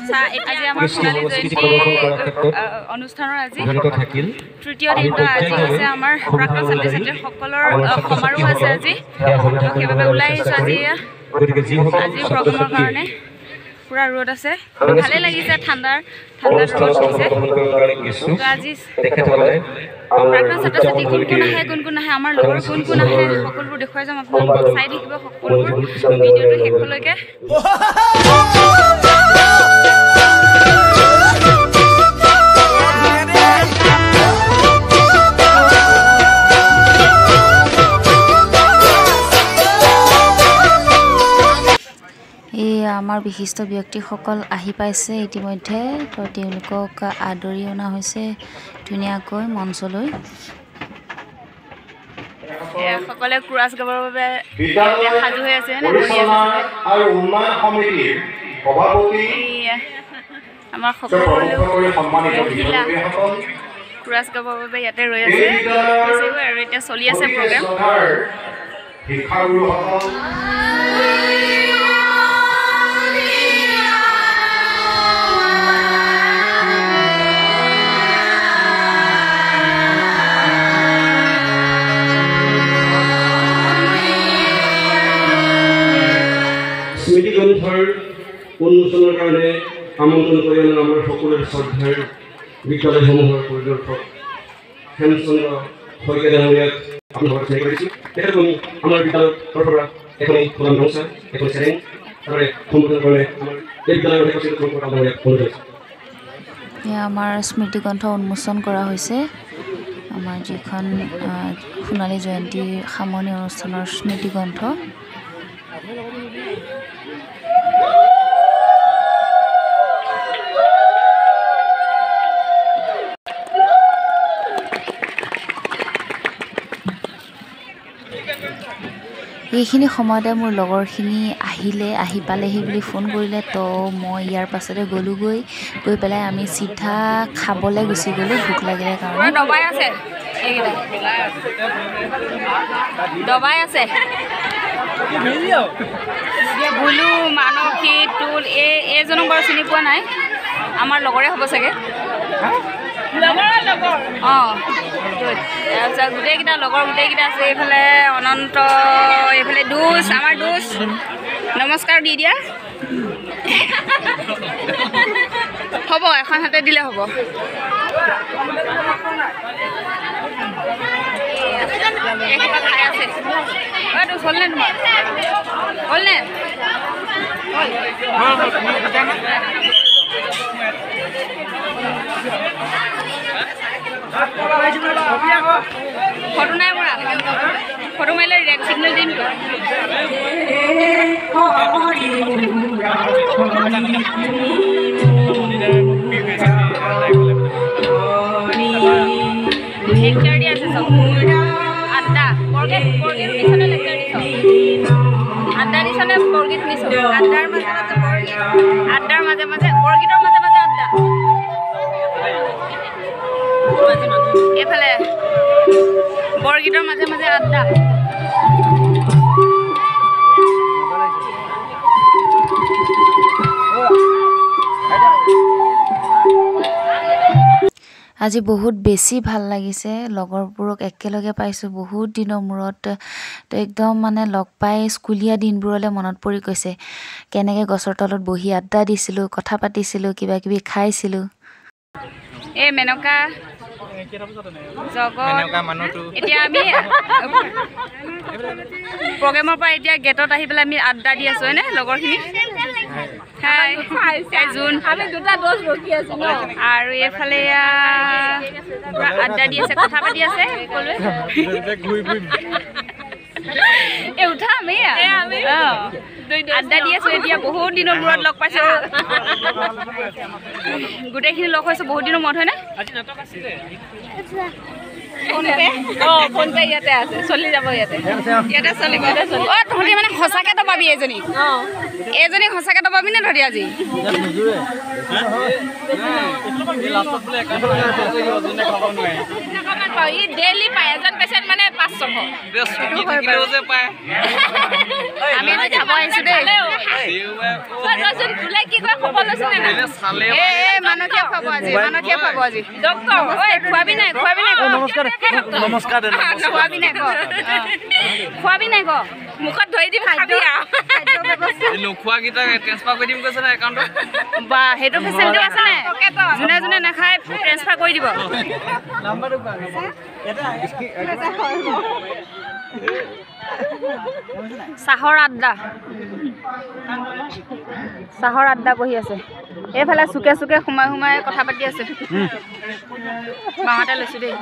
আজি আমাৰ সোণালী জয়ন্তী অনুষ্ঠানৰ আজি তৃতীয় দিনটো আজি হৈছে আমাৰ প্ৰাক্তন ছাত্ৰ ছাত্ৰীসকলৰ সমাৰোহ আছে আজি সেইবাবে ওলাই আহিছোঁ আজি প্ৰগ্ৰামৰ কাৰণে পুৰা ৰ'দ আছে ভালে লাগিছে ঠাণ্ডাত ৰ'দ দিছে আজি প্ৰাক্তন ছাত্ৰ ছাত্ৰী কোন কোন আহে আমাৰ লগৰ কোন কোন আহে সকলোবোৰ দেখুৱাই যাম আপোনালোকক চাই থাকিব সকলোবোৰ ভিডিঅ'টো শেষলৈকে আমাৰ বিশিষ্ট ব্যক্তিসকল আহি পাইছে ইতিমধ্যে তো তেওঁলোকক আদৰি অনা হৈছে ধুনীয়াকৈ মঞ্চলৈ সকলে কুৰাছ গাবৰ বাবে সাজু হৈ আছে আৰু উন্নয়ন সমিতিৰ সভাপতি আমাৰ সকলোৰে সন্মানিত ব্যক্তিসকল কুৰাছ গাবৰ বাবে ইয়াতে ৰৈ আছে আৰু এতিয়া চলি আছে প্ৰগ্ৰাম শিক্ষাগুৰুসকল স্মৃতি গ্ৰন্থৰ উন্মোচনৰ কাৰণে আমন্ত্ৰণ কৰি আমাৰ সকলোৰে শ্ৰদ্ধাৰ বিদ্যালয়সমূহৰ পৰিদৰ্শক হেমচন্দ্ৰ শইকীয়া ডাঙৰীয়াক আপোনালোকক চিনাকি কৰিছোঁ তেখেতক আমি আমাৰ বিদ্যালয়ৰ তৰফৰ পৰা এখনি ফুলাম গামোচা এখন চেৰেং তাৰে সম্বোধনৰ কাৰণে আমাৰ এই বিদ্যালয়ৰ ডাঙৰীয়াক অনুৰোধ কৰিছোঁ আমাৰ স্মৃতি গ্ৰন্থ উন্মোচন কৰা হৈছে আমাৰ যিখন সোণালী জয়ন্তীৰ সামৰণি অনুষ্ঠানৰ স্মৃতি গ্ৰন্থ এইখিনি সময়তে মোৰ লগৰখিনি আহি পালেহি বুলি ফোন কৰিলে তো মই ইয়াৰ পাছতে গ'লোগৈ গৈ পেলাই আমি চিধা খাবলৈ গুচি গ'লোঁ ভোক লাগিলে কাৰণে দবাই আছে বুলু মানসী টুল এইজনক বাৰু চিনি পোৱা নাই আমাৰ লগৰে হ'ব চাগে অঁ তাৰপিছত গোটেইকেইটা লগৰ গোটেইকেইটা আছে এইফালে অনন্ত এইফালে দুচ আমাৰ দুচ নমস্কাৰ দি দিয়া হ'ব এখন হাতে দিলে হ'ব খাই আছে হ'লনে তোমাৰ হ'লনে ফটো নাই মৰা ফটো মাৰিলে ৰেড চিগনেল দিম লেকচাৰ দি আছে চব আড্ডা বৰগীত দিছনে লেকচাৰ দিছ আড্ডা দিছনে বৰগীত দিছ আড্ডাৰ মাজে মাজে বৰগীত আড্ডাৰ মাজে মাজে বৰগীতৰ মাজে মাজে আড্ডা এইফালে বৰগীতৰ মাজে মাজে আড্ডা আজি বহুত বেছি ভাল লাগিছে লগৰবোৰক একেলগে পাইছোঁ বহুত দিনৰ মূৰত তো একদম মানে লগ পাই স্কুলীয়া দিনবোৰলৈ মনত পৰি গৈছে কেনেকৈ গছৰ তলত বহি আড্ডা দিছিলোঁ কথা পাতিছিলোঁ কিবা কিবি খাইছিলোঁ এই মেনকা এতিয়া আমি প্ৰগ্ৰেমৰ পৰা এতিয়া গেটত আহি পেলাই আমি আড্ডা দি আছোঁ হয়নে লগৰখিনি আৰু এইফালে আড্ডা দি আছে কথা পাতি আছে সকলোৱে এই উঠা আমি আড্ডা দি আছোঁ এতিয়া বহুত দিনৰ মূৰত লগ পাইছোঁ গোটেইখিনি লগ হৈছোঁ বহুত দিনৰ মূৰত হয়নে ফোন পে ইয়াতে আছে চলি যাব ইয়াতে চলিব অঁ তহঁতি মানে সঁচাকৈ দবাবি এইজনীক সঁচাকৈ দবাবি নে ধৰি আজি নাপাওঁ ই ডেইলি পায় এজন পেচেণ্ট মানে 500 পায় আমি খাব আহিছোঁ দেই তোলে কি কয় খবৰ লৈছে নে মানসীয়ে খাব আজি ডক্টৰ ঐ খোৱাবি নাই নমস্কাৰ খোৱাবি নাই ক মুখত ধৰি দি খাবি নোখোৱাকেইটা ট্ৰেন্সফাৰ কৰি দিম কৈছে না একাউণ্টত বা সেইটো ফেচিলিটি আছে নে যোনে যোনে নাখায় ট্ৰেন্সফাৰ কৰি দিব চাহৰ আড্ডা বহি আছে এইফালে চুকে চুকে সোমাই কথা পাতি আছে বাহঁতে লৈছো দেই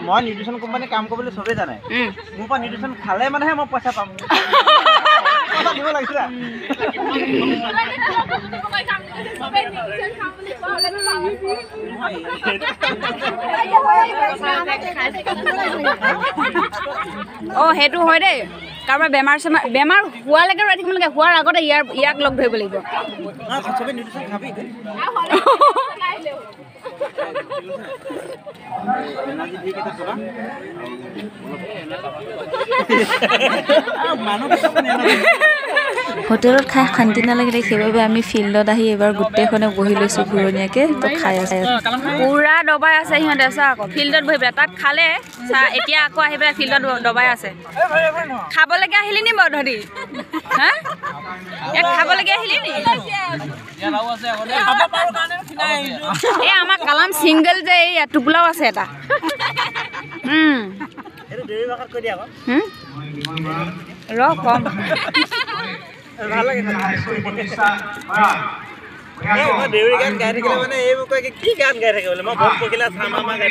মই নিউট্ৰিচন কোম্পানী কাম কৰিবলৈ চবেই জানে মোৰ পৰা নিউট্ৰিচন খালে মানেহে মই পইচা পাম দিব লাগিছিল সেইটো হয় দেই কাৰোবাৰ বেমাৰ হোৱালৈকে ৰৈ থাকিব লাগে হোৱাৰ আগতে ইয়াক লগ ধৰিব লাগিব হোটেলত খাই শান্তি নালাগিলে সেইবাবে আমি ফিল্ডত আহি এইবাৰ গোটেইখনে বহি লৈছোঁ ঘূৰণীয়াকৈ তো খাই আছে পুৰা দবাই আছে সিহঁতে চা আকৌ ফিল্ডত বহি পেলাই তাত খালে চা এতিয়া আকৌ আহি পেলাই ফিল্ডত দবাই আছে খাবলৈকে আহিলি নি বাৰু ধৰি হা ইয়াত খাবলৈকে আহিলি নি এই আমাৰ কালাম ছিংগল যে এই টোপোলাও আছে এটা ৰ কম দেউৰী গান গাই থাকিলে মানে এইবোৰ কয় কি গান গাই থাকে বোলে মই ভোট পকিলা চামা গাই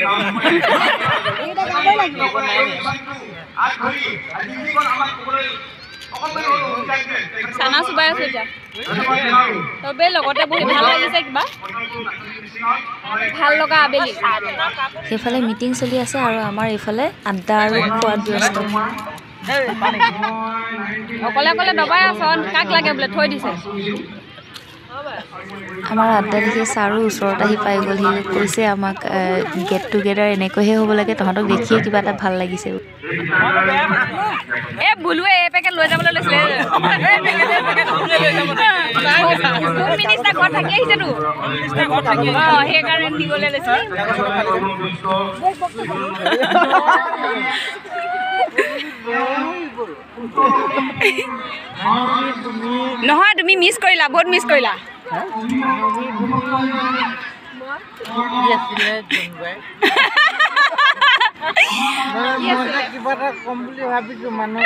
চানা চুবাই আছো এতিয়া চবেই লগতে বহি ভাল লাগিছে কিবা ভাল লগা আবেলি সেইফালে মিটিং চলি আছে আৰু আমাৰ এইফালে আড্ডা আৰু খোৱাত ব্যস্ত অকলে অকলে দবাই আছ কাক লাগে বোলে থৈ দিছে আমাৰ আড্ডা দেখি ছাৰো ওচৰত আহি পাই গ'ল সি কৈছে আমাক গেট টুগেডাৰ এনেকৈহে হ'ব লাগে তহঁতক দেখিয়ে কিবা এটা ভাল লাগিছে এই বুলুৱে এই পেকেট লৈ যাবলৈ লৈছিলে মিনিষ্টাৰ ঘৰত থাকি আহিছেতো সেইকাৰণে দিবলৈ লৈছিলে নহয় তুমি মিছ কৰিলা বহুত মিছ কৰিলা কিবা এটা কম বুলি ভাবিছো মানুহ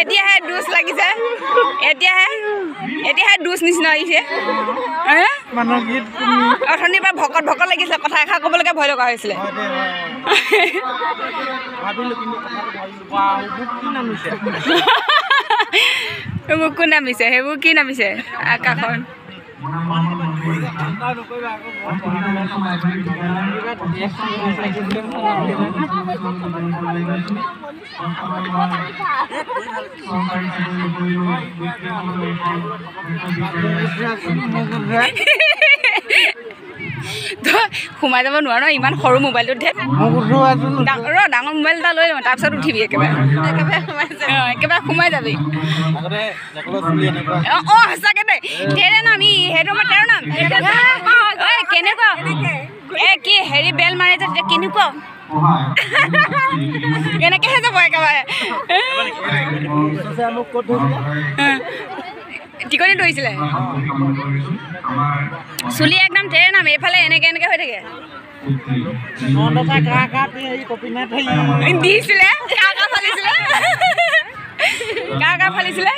এতিয়াহে ডোজ লাগিছে এতিয়াহে ডোজ নিচিনা আহিছে অথনিৰ পৰা ভকত লাগিছে কথা এষাৰ ক'বলৈকে ভয় লগা হৈছিলে সেইবোৰ কোন নামিছে সেইবোৰ কি নামিছে আকাশখন সোমাই যাব নোৱাৰ ইমান সৰু মোবাইলটোত ডাঙৰ মোবাইল এটা লৈ লওঁ তাৰপিছত উঠিবি একেবাৰে সোমাই যাবি সঁচাকে দেই তেৰে নাম ই সেইটো মই তেৰ নাম কেনেকুৱা এ কি হেৰি বেল মাৰে যে কেনেকুৱা এনেকেহে যাব একেবাৰে টিকনি ধৰিছিলে চুলি একদম তেৰে নাম এইফালে এনেকে এনেকে হৈ থাকে দিছিলে কা ফালিছিলে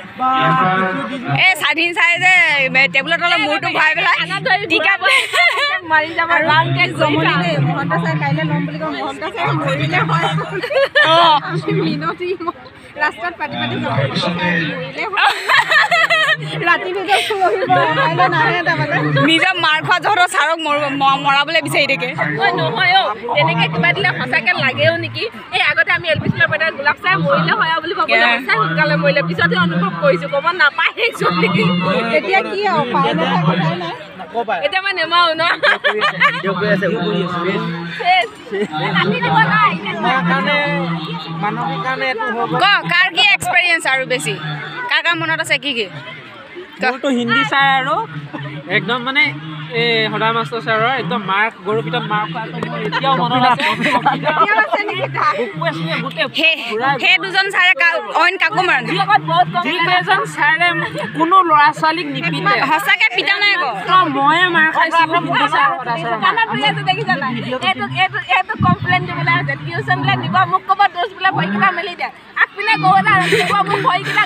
এই স্বাধীন চাই যে টেবুলৰ তলত মূৰটো ভৰাই পেলাই টিকা মাৰি যাব ৰাস্তাত পাতি পাতি নিজৰ মাৰ খোৱা জহতৰ ছাৰক মৰাবলৈ বিচাৰি থাকে নহয় অ তেনেকে কিবা দিলে সঁচাকে লাগেও নেকি এই আগতে আমি এল পি স্কুলৰ পৰা গোলাপ চাই মৰিলে হয় বুলি ভাবিলে সঁচাই সোনকালে মৰিলে পিছতে অনুভৱ কৰিছো ক'ব নাপায় এতিয়া কি এতিয়া মই নেমাও ন কাৰ কি এক্সপেৰিয়েঞ্চ আৰু বেছি কাৰ মনত আছে কি মোৰতো হিন্দী ছাৰ আৰু একদম মানে এই সদায় মাষ্টৰ ছাৰৰ একদম মাৰ গৰু পিতত মাৰ এতিয়াও মনত আছে সেই দুজন ছাৰে অইন কাকো মাৰা যিকেইজন ছাৰে কোনো ল'ৰা ছোৱালীক নিপিতে সঁচাকে পিতা নাই আকৌ ময়ে মাৰ খাইছিলো এইটো কমপ্লেইন দিবলৈ আছে টিউচন বিলাক দিব মোক ক'ব দোষ বিলাক ভয় কিবা মেলি দিয়ে আগপিনে গৈ এটা মোক ভয় কিবা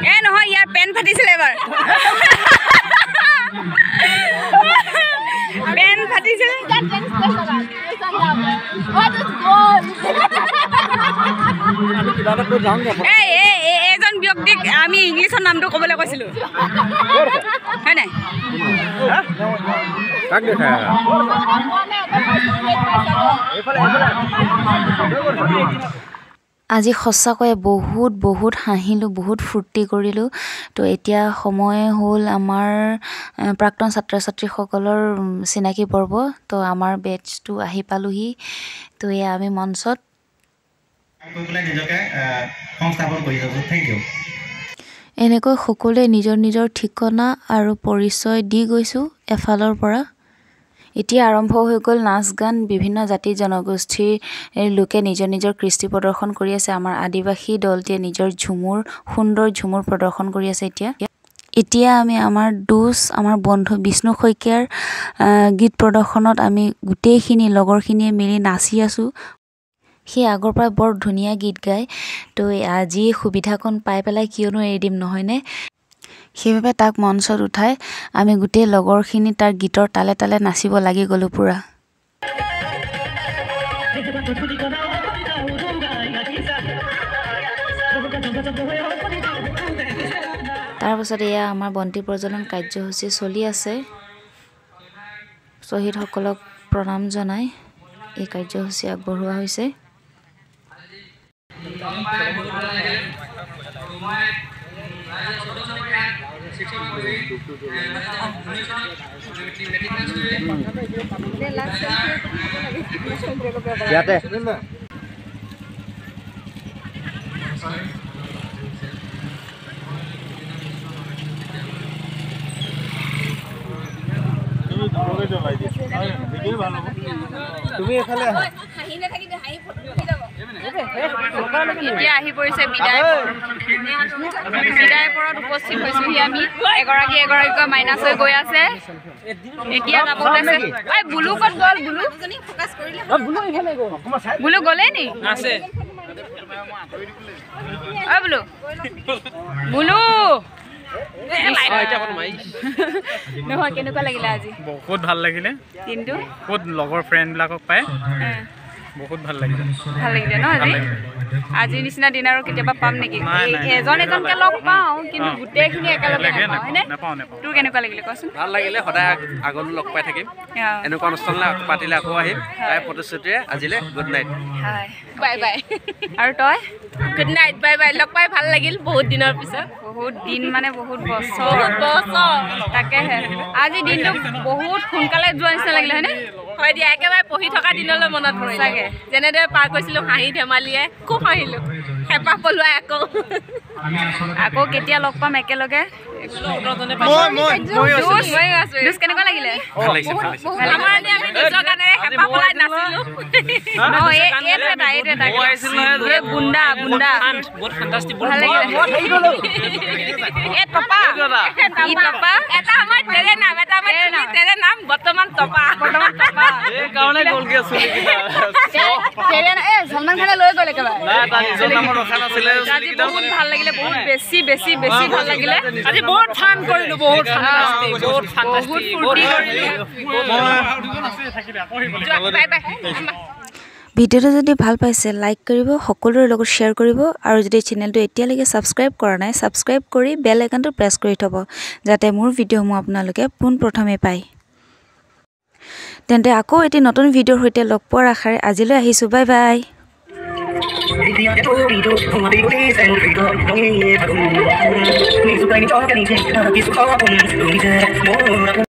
এ নহয় ইয়াৰ পেন ফাটিছিলে এবাৰ পেন ফাটিছিলে এজন ব্যক্তিক আমি ইংলিছত নামটো ক'বলৈ কৈছিলো হয় নাই আজি সঁচাকৈয়ে বহুত হাঁহিলোঁ বহুত ফূৰ্তি কৰিলোঁ তো এতিয়া সময় হ'ল আমাৰ প্ৰাক্তন ছাত্ৰ ছাত্ৰীসকলৰ চিনাকি পৰ্ব তো আমাৰ বেটছটো আহি পালোহি তো এয়া আমি মঞ্চত এনেকৈ সকলোৱে নিজৰ নিজৰ ঠিকনা আৰু পৰিচয় দি গৈছোঁ এফালৰ পৰা এতিয়া আৰম্ভ হৈ গ'ল নাচ গান বিভিন্ন জাতি জনগোষ্ঠীৰ লোকে নিজৰ নিজৰ কৃষ্টি প্ৰদৰ্শন কৰি আছে আমাৰ আদিবাসী দলটিয়ে নিজৰ সুন্দৰ ঝুমুৰ প্ৰদৰ্শন কৰি আছে এতিয়া আমি আমাৰ আমাৰ বন্ধু বিষ্ণু শইকীয়াৰ গীত প্ৰদৰ্শনত আমি গোটেইখিনি লগৰখিনিয়ে মিলি নাচি আছোঁ সি আগৰ পৰা বৰ ধুনীয়া গীত গায় তো আজি সুবিধাকণ পাই পেলাই কিয়নো এৰি দিম নহয়নে সেইবাবে তাক মঞ্চত উঠাই আমি গোটেই লগৰখিনি তাৰ গীতৰ তালে তালে নাচিব লাগি গ'লোঁ পূৰা তাৰপাছত এয়া আমাৰ বন্তি প্ৰজ্বলন কাৰ্যসূচী চলি আছে শ্বহীদসকলক প্ৰণাম জনাই এই কাৰ্যসূচী আগবঢ়োৱা হৈছে ইয়াতে তুমি এফালে এতিয়া আহি পৰিছে বিদায় পৰত উপস্থিত হৈছোহি আমি এগৰাকীকৈ মাইনাছ হৈ গৈ আছে এতিয়া যাব ওলাইছে ঐ বুলু ক'ত গ'ল বুলু গ'লে নি আছে ঐ বুলু নহয় কেনেকুৱা লাগিলে আজি বহুত ভাল লাগিলে কিন্তু বহুত লগৰ ফ্ৰেণ্ডবিলাকক পাই বহুত ভাল লাগিলে ন আজিৰ নিচিনা দিন আৰু কেতিয়াবা পাম নেকি এজন এজনকে লগ পাওঁ কিন্তু গোটেইখিনি একেলগে নাপাওঁ হয়নে তোৰ কেনেকুৱা লাগিলে কচোন ভাল লাগিলে সদায় আগলৈ লগ পাই থাকিম এনেকুৱা অনুষ্ঠানলৈ পাতিলে আকৌ আহিম তাই প্ৰতিশ্ৰুতিৰে আজিলে গুড নাইট বাই বাই আৰু তই গুড নাইট বাই বাই লগ পাই ভাল লাগিল বহুত দিনৰ পিছত বহুত দিন মানে বহুত বছৰ তাকেহে আজি দিনটো বহুত সোনকালে যোৱা নিচিনা লাগিলে হয়নে হয় দিয়া একেবাৰে পঢ়ি থকা দিনলৈ মনত পৰিলে যেনেদৰে পাৰ কৰিছিলোঁ হাঁহি ধেমালিয়ে খুব হাঁহিলোঁ হেঁপাহ পলোৱাই আকৌ কেতিয়া লগ পাম একেলগে কেনেকুৱা লাগিলে গুণ্ডা গুণ্ডা ভাল লাগিলে নাম বৰ্তমান টপা সলমান খানে লৈ গ'ল একেবাৰে বহুত ভাল লাগিলে বহুত বেছি বেছি বেছি ভাল লাগিলে আজি বহুত ফান কৰিলো বহুত ফূৰ্তি ভিডিঅ'টো যদি ভাল পাইছে লাইক কৰিব সকলোৰে লগত শ্বেয়াৰ কৰিব আৰু যদি চেনেলটো এতিয়ালৈকে ছাবস্ক্ৰাইব কৰা নাই ছাবস্ক্ৰাইব কৰি বেল আইকনটো প্ৰেছ কৰি থ'ব যাতে মোৰ ভিডিঅ'সমূহ আপোনালোকে পোনপ্ৰথমে পায় তেন্তে আকৌ এটি নতুন ভিডিঅ'ৰ সৈতে লগ পোৱাৰ আশাৰে আজিলৈ আহিছোঁ বাই বাই